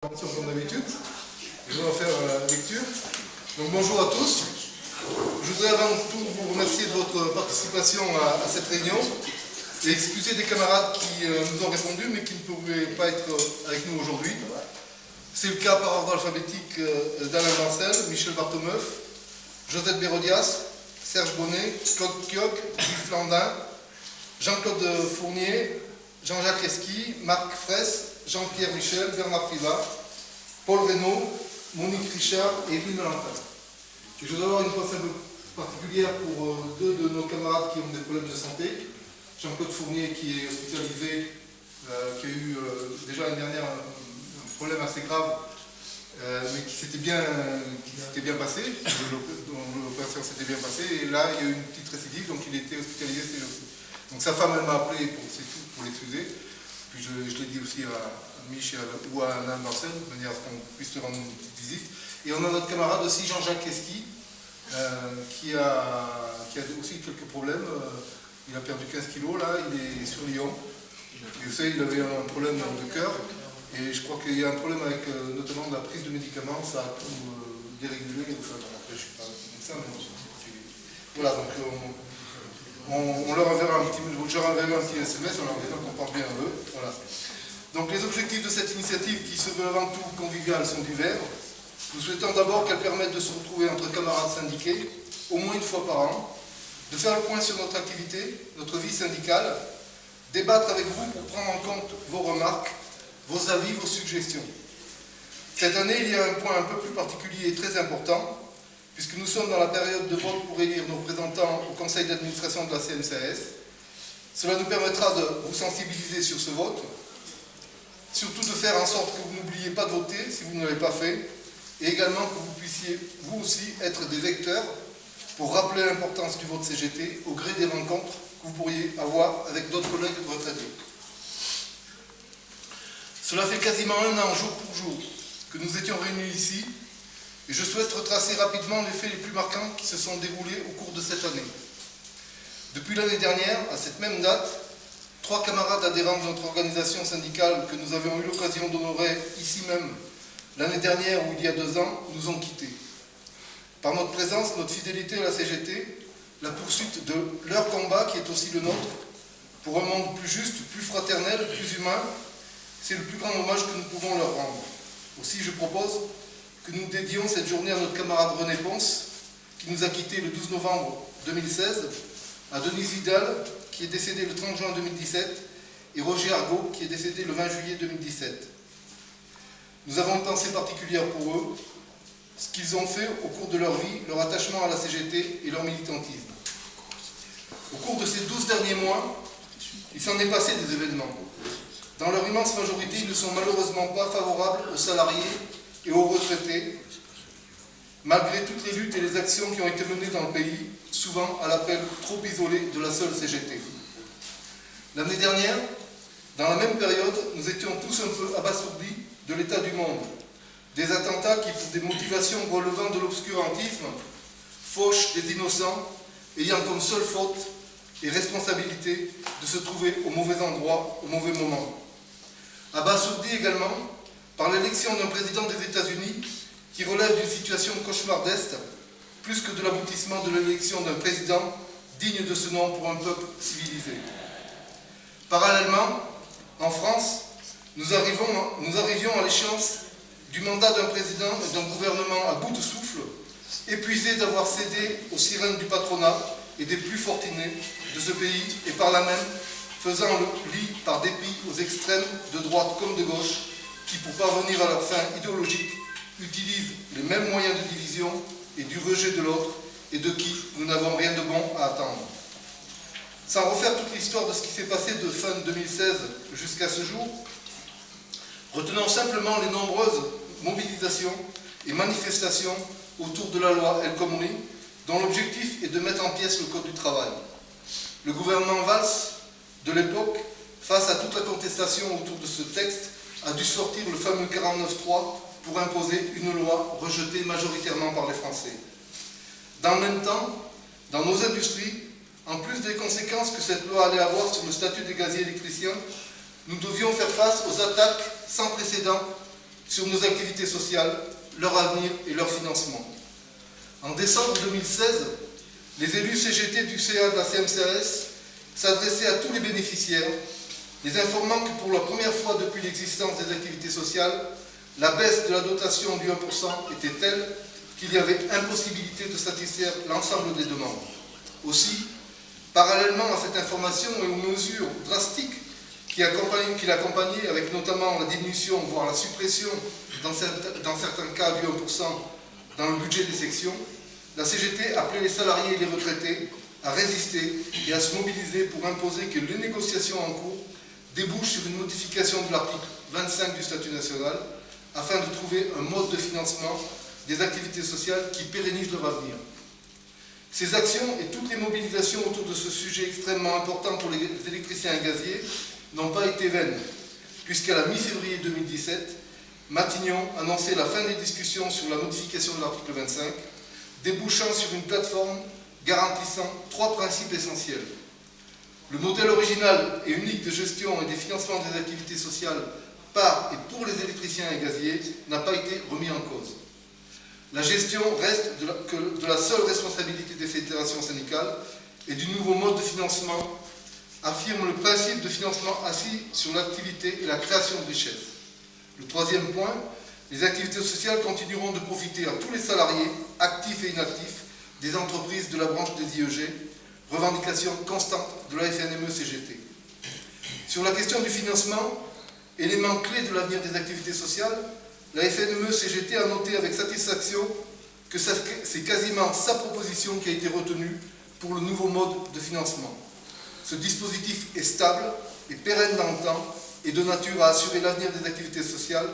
Comme d'habitude, je vais en faire lecture. Donc bonjour à tous. Je voudrais avant tout vous remercier de votre participation à cette réunion et excuser des camarades qui nous ont répondu mais qui ne pouvaient pas être avec nous aujourd'hui. C'est le cas par ordre alphabétique d'Alain Dancel, Michel Bartomeuf, Josette Bérodias, Serge Bonnet, Claude Kioc, Yves Flandin, Jean-Claude Fournier, Jean-Jacques Esqui, Marc Fraisse, Jean-Pierre Michel, Bernard Privat, Paul Reynaud, Monique Richard et Louis Melantin. Je voudrais avoir une pensée un peu particulière pour deux de nos camarades qui ont des problèmes de santé. Jean-Claude Fournier qui est hospitalisé, qui a eu déjà l'année dernière un problème assez grave, mais qui s'était bien passé, dont l'opération s'était bien passée, et là il y a eu une petite récidive, donc il était hospitalisé ces jours-ci. Donc sa femme elle m'a appelé pour l'excuser. Puis je l'ai dit aussi à Michel ou à Alain Dancel, de manière à ce qu'on puisse te rendre une petite visite. Et on a notre camarade aussi, Jean-Jacques Esqui, qui a aussi quelques problèmes. Il a perdu 15 kilos, là, il est sur Lyon. Et vous savez, il avait un problème de cœur. Et je crois qu'il y a un problème avec notamment la prise de médicaments, ça a tout dérégulé. Enfin, après, je ne suis pas médecin, mais voilà, donc on leur enverra un petit SMS, on leur dira qu'on pense bien à eux. Voilà. Donc les objectifs de cette initiative, qui se veut avant tout conviviale, sont divers. Nous souhaitons d'abord qu'elle permette de se retrouver entre camarades syndiqués, au moins une fois par an, de faire le point sur notre activité, notre vie syndicale, débattre avec vous pour prendre en compte vos remarques, vos avis, vos suggestions. Cette année, il y a un point un peu plus particulier et très important, puisque nous sommes dans la période de vote pour élire nos représentants au conseil d'administration de la CNCAS. Cela nous permettra de vous sensibiliser sur ce vote, surtout de faire en sorte que vous n'oubliez pas de voter si vous ne l'avez pas fait, et également que vous puissiez, vous aussi, être des vecteurs pour rappeler l'importance du vote CGT au gré des rencontres que vous pourriez avoir avec d'autres collègues retraités. Cela fait quasiment un an, jour pour jour, que nous étions réunis ici, et je souhaite retracer rapidement les faits les plus marquants qui se sont déroulés au cours de cette année. Depuis l'année dernière, à cette même date, 3 camarades adhérents de notre organisation syndicale que nous avions eu l'occasion d'honorer ici même l'année dernière ou il y a 2 ans, nous ont quittés. Par notre présence, notre fidélité à la CGT, la poursuite de leur combat qui est aussi le nôtre, pour un monde plus juste, plus fraternel, plus humain, c'est le plus grand hommage que nous pouvons leur rendre. Aussi, je propose que nous dédions cette journée à notre camarade René Ponce, qui nous a quittés le 12 novembre 2016, à Denise Vidal, qui est décédée le 30 juin 2017, et Roger Argaud, qui est décédé le 20 juillet 2017. Nous avons une pensée particulière pour eux, ce qu'ils ont fait au cours de leur vie, leur attachement à la CGT et leur militantisme. Au cours de ces 12 derniers mois, il s'en est passé des événements. Dans leur immense majorité, ils ne sont malheureusement pas favorables aux salariés et aux retraités, malgré toutes les luttes et les actions qui ont été menées dans le pays, souvent à l'appel trop isolé de la seule CGT. L'année dernière, dans la même période, nous étions tous un peu abasourdis de l'état du monde, des attentats qui, pour des motivations relevant de l'obscurantisme, fauchent des innocents, ayant comme seule faute et responsabilité de se trouver au mauvais endroit, au mauvais moment. Abasourdis également par l'élection d'un président des États-Unis qui relève d'une situation cauchemardesque, plus que de l'aboutissement de l'élection d'un président digne de ce nom pour un peuple civilisé. Parallèlement, en France, nous arrivions à l'échéance du mandat d'un président et d'un gouvernement à bout de souffle, épuisés d'avoir cédé aux sirènes du patronat et des plus fortunés de ce pays, et par là même faisant le lit par dépit aux extrêmes de droite comme de gauche, qui, pour parvenir à leur fin idéologique, utilisent les mêmes moyens de division et du rejet de l'autre, et de qui nous n'avons rien de bon à attendre. Sans refaire toute l'histoire de ce qui s'est passé de fin 2016 jusqu'à ce jour, retenons simplement les nombreuses mobilisations et manifestations autour de la loi El Khomri, dont l'objectif est de mettre en pièces le Code du travail. Le gouvernement Valls de l'époque, face à toute la contestation autour de ce texte, a dû sortir le fameux 49.3 pour imposer une loi rejetée majoritairement par les Français. Dans le même temps, dans nos industries, en plus des conséquences que cette loi allait avoir sur le statut des gaziers électriciens, nous devions faire face aux attaques sans précédent sur nos activités sociales, leur avenir et leur financement. En décembre 2016, les élus CGT du CA de la CMCAS s'adressaient à tous les bénéficiaires, les informant que pour la première fois depuis l'existence des activités sociales, la baisse de la dotation du 1% était telle qu'il y avait impossibilité de satisfaire l'ensemble des demandes. Aussi, parallèlement à cette information et aux mesures drastiques qui l'accompagnaient, avec notamment la diminution, voire la suppression, dans certains cas du 1% dans le budget des sections, la CGT appelait les salariés et les retraités à résister et à se mobiliser pour imposer que les négociations en cours débouchent sur une modification de l'article 25 du statut national afin de trouver un mode de financement des activités sociales qui pérennisent leur avenir. Ces actions et toutes les mobilisations autour de ce sujet extrêmement important pour les électriciens et gaziers n'ont pas été vaines, puisqu'à la mi-février 2017, Matignon annonçait la fin des discussions sur la modification de l'article 25, débouchant sur une plateforme garantissant 3 principes essentiels. Le modèle original et unique de gestion et des financements des activités sociales par et pour les électriciens et gaziers n'a pas été remis en cause. La gestion reste de la seule responsabilité des fédérations syndicales et du nouveau mode de financement affirme le principe de financement assis sur l'activité et la création de richesses. Le troisième point, les activités sociales continueront de profiter à tous les salariés, actifs et inactifs, des entreprises de la branche des IEG, revendication constante de la FNME-CGT. Sur la question du financement, élément clé de l'avenir des activités sociales, la FNME-CGT a noté avec satisfaction que c'est quasiment sa proposition qui a été retenue pour le nouveau mode de financement. Ce dispositif est stable et pérenne dans le temps et de nature à assurer l'avenir des activités sociales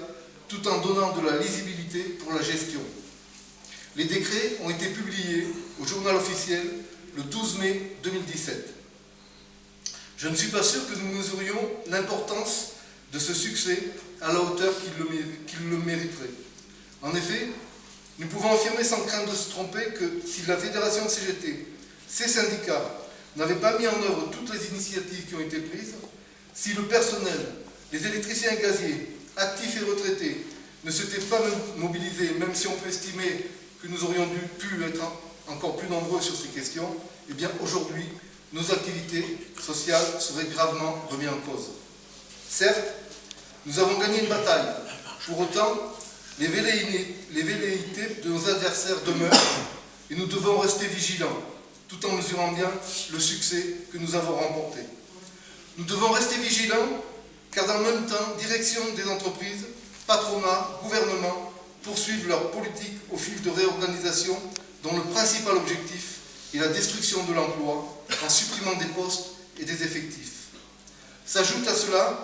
tout en donnant de la lisibilité pour la gestion. Les décrets ont été publiés au journal officiel le 12 mai 2017. Je ne suis pas sûr que nous mesurions l'importance de ce succès à la hauteur qu'il le mériterait. En effet, nous pouvons affirmer sans crainte de se tromper que si la Fédération CGT, ses syndicats, n'avaient pas mis en œuvre toutes les initiatives qui ont été prises, si le personnel, les électriciens et gaziers, actifs et retraités, ne s'étaient pas mobilisés, même si on peut estimer que nous aurions pu être encore plus nombreux sur ces questions, eh bien aujourd'hui, nos activités sociales seraient gravement remises en cause. Certes, nous avons gagné une bataille. Pour autant, les velléités de nos adversaires demeurent et nous devons rester vigilants, tout en mesurant bien le succès que nous avons remporté. Nous devons rester vigilants, car dans le même temps, direction des entreprises, patronat, gouvernement poursuivent leur politique au fil de réorganisation dont le principal objectif est la destruction de l'emploi en supprimant des postes et des effectifs. S'ajoute à cela